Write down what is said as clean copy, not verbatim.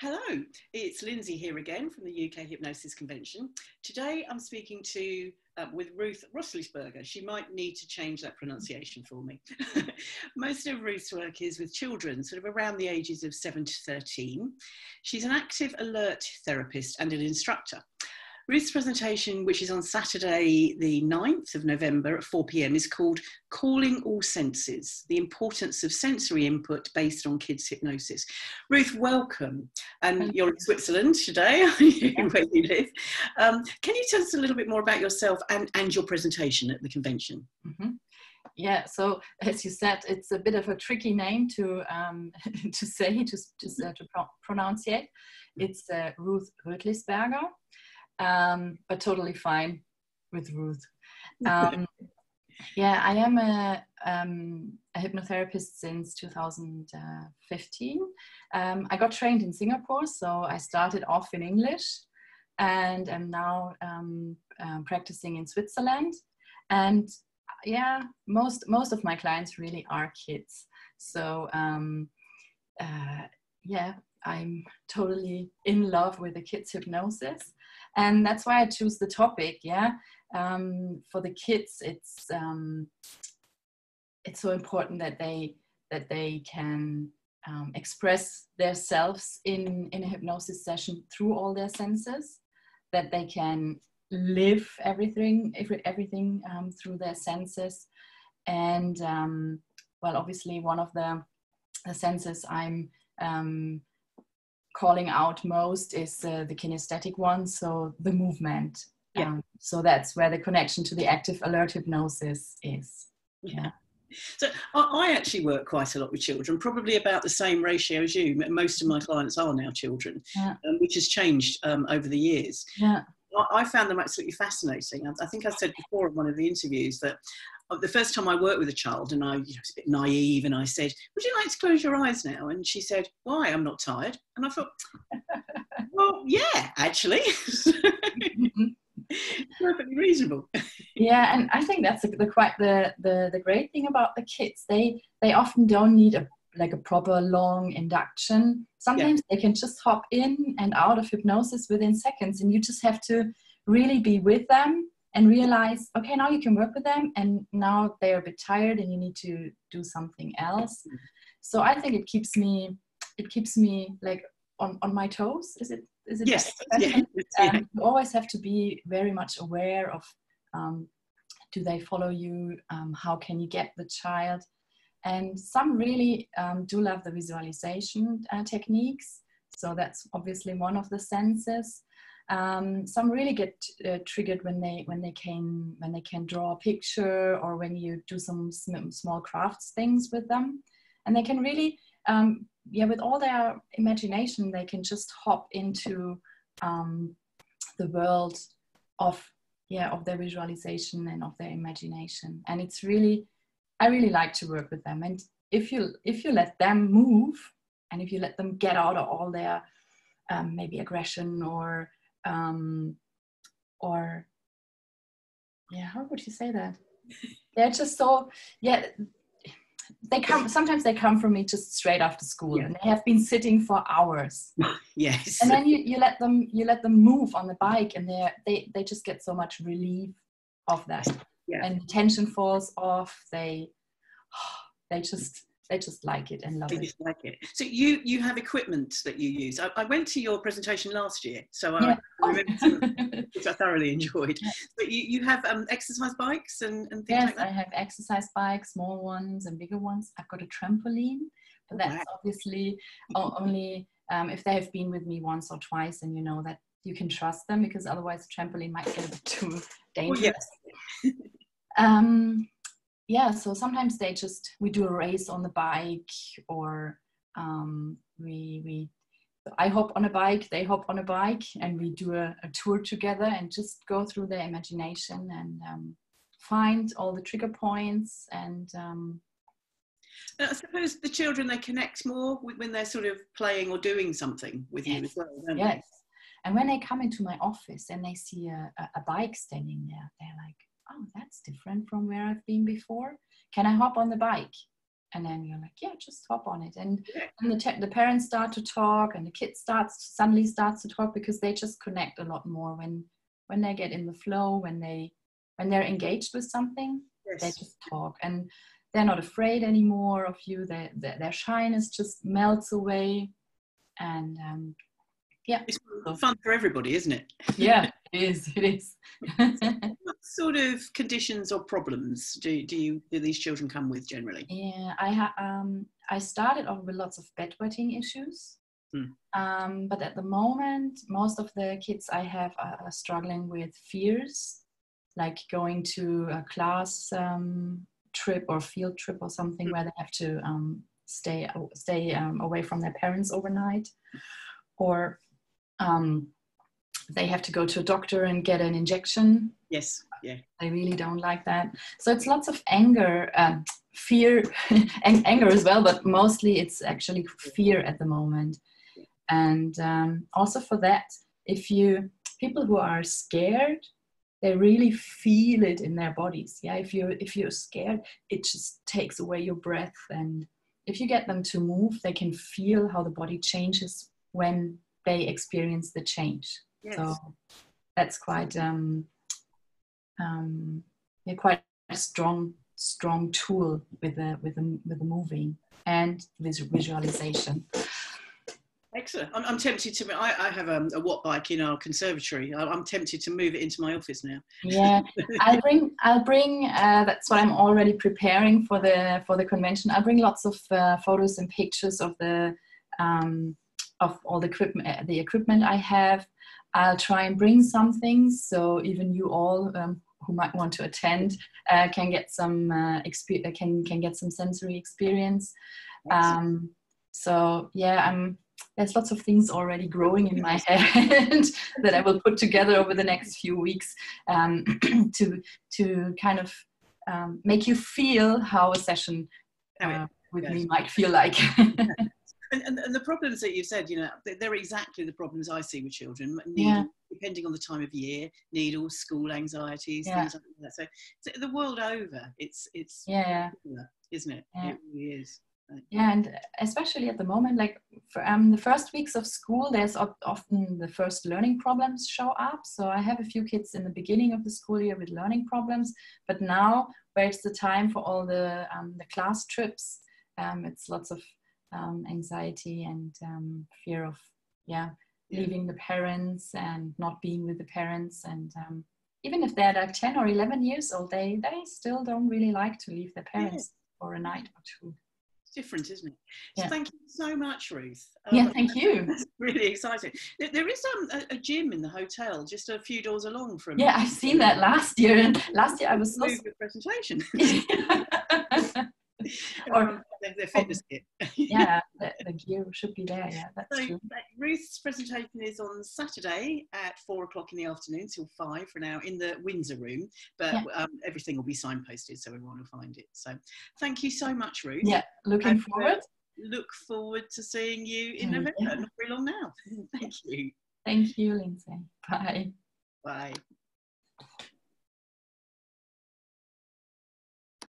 Hello, it's Lindsay here again from the UK Hypnosis Convention. Today I'm speaking with Ruth Roethlisberger. She might need to change that pronunciation for me. Most of Ruth's work is with children, sort of around the ages of 7 to 13. She's an active alert therapist and an instructor. Ruth's presentation, which is on Saturday the 9th of November at 4 p.m, is called Calling All Senses, the Importance of Sensory Input Based on Kids Hypnosis. Ruth, welcome. And you're in Switzerland today, where you live. Can you tell us a little bit more about yourself and your presentation at the convention? Mm-hmm. Yeah, so as you said, it's a bit of a tricky name to pronounce. It's Ruth Roethlisberger. But totally fine with Ruth. Yeah, I am a hypnotherapist since 2015. I got trained in Singapore, so I started off in English and am now practicing in Switzerland. And yeah, most of my clients really are kids. So yeah, I'm totally in love with the kids hypnosis. And that's why I choose the topic. Yeah, for the kids, it's so important that they can express themselves in a hypnosis session through all their senses, that they can live everything through their senses. And well, obviously one of the senses I'm calling out most is the kinesthetic one, so the movement. Yeah. So that's where the connection to the active alert hypnosis is. Yeah. So I actually work quite a lot with children, probably about the same ratio as you. Most of my clients are now children, which has changed over the years. Yeah. I found them absolutely fascinating. I think I said before in one of the interviews that the first time I worked with a child, and I was a bit naive, and I said, "Would you like to close your eyes now?" And she said, "Why? I'm not tired." And I thought, well, yeah, actually. Perfectly reasonable. Yeah, and I think that's the great thing about the kids. They often don't need a proper long induction. Sometimes they can just hop in and out of hypnosis within seconds, and you just have to really be with them and realize, okay, now you can work with them, and now they're a bit tired and you need to do something else. So I think it keeps me like on my toes. Is it yes. You always have to be very much aware of do they follow you, how can you get the child. And some really do love the visualization techniques, so that's obviously one of the senses. Some really get triggered when they can draw a picture, or when you do some small crafts things with them, and they can really with all their imagination they can just hop into the world of their visualization and of their imagination. And it's really, I really like to work with them. And if you let them move, and if you let them get out of all their maybe aggression or how would you say that? They're just so, sometimes they come from me just straight after school, and they have been sitting for hours. Yes. And then you let them move on the bike, and they just get so much relief of that. Yeah. And the tension falls off. They just like it and love it. They just like it. So you have equipment that you use. I went to your presentation last year, so I remember which I thoroughly enjoyed. Yeah. But you have exercise bikes and things like that? Yes, I have exercise bikes, small ones and bigger ones. I've got a trampoline, but that's obviously only if they have been with me once or twice, and you know that you can trust them, because otherwise the trampoline might get a bit too dangerous. Yeah, so sometimes we do a race on the bike, or I hop on a bike, they hop on a bike, and we do a tour together and just go through their imagination and find all the trigger points. And I suppose the children, they connect more when they're sort of playing or doing something with you as well, don't they? Yes. And when they come into my office and they see a bike standing there, they're like, "Oh, that's different from where I've been before. Can I hop on the bike?" And then you're like, yeah, just hop on it. And the parents start to talk, and the kid suddenly starts to talk, because they just connect a lot more when they get in the flow, when they're engaged with something. They just talk, and they're not afraid anymore of you. Their shyness just melts away. And it's fun for everybody, isn't it? Yeah, it is. What sort of conditions or problems do these children come with generally? Yeah, I started off with lots of bedwetting issues. But at the moment, most of the kids I have are struggling with fears, like going to a class trip or field trip or something where they have to stay away from their parents overnight, or they have to go to a doctor and get an injection. Yes, yeah. I really don't like that. So it's lots of anger, fear, and anger as well, but mostly it's actually fear at the moment. And also for that, people who are scared, they really feel it in their bodies. Yeah, if you're scared, it just takes away your breath. And if you get them to move, they can feel how the body changes when they experience the change. Yes. So that's quite quite a strong tool with the moving and visualization. Excellent. I'm tempted to. I have a watt bike in our conservatory. I'm tempted to move it into my office now. Yeah, I'll bring. That's what I'm already preparing for the convention. I'll bring lots of photos and pictures of all the equipment I have. I'll try and bring some things, so even you all who might want to attend can get some can get some sensory experience. So yeah, there's lots of things already growing in my head that I will put together over the next few weeks to kind of make you feel how a session with me might feel like. And the problems that you've said, they're exactly the problems I see with children. Depending on the time of year, needles, school anxieties, things like that. So the world over, it's popular, isn't it? Yeah. It really is. Yeah, and especially at the moment, like for, the first weeks of school, there's often the first learning problems show up. So I have a few kids in the beginning of the school year with learning problems, but now where it's the time for all the class trips, it's lots of anxiety and fear of leaving the parents and not being with the parents. And even if they're like 10 or 11 years old, they still don't really like to leave their parents for a night or two. Different, isn't it? So thank you so much, Ruth. Thank you. That's really exciting. There is a gym in the hotel just a few doors along from. Yeah, I've seen that last year. And last year I was so. Move your presentation. Or their fitness kit. Yeah, the gear should be there. Yeah, that's true. Ruth's presentation is on Saturday at 4:00 in the afternoon till 5 for an hour in the Windsor room. But everything will be signposted, so everyone will find it. So, thank you so much, Ruth. Yeah, looking forward. Look forward to seeing you in November. Not very long now. Thank you. Thank you, Lindsay. Bye. Bye.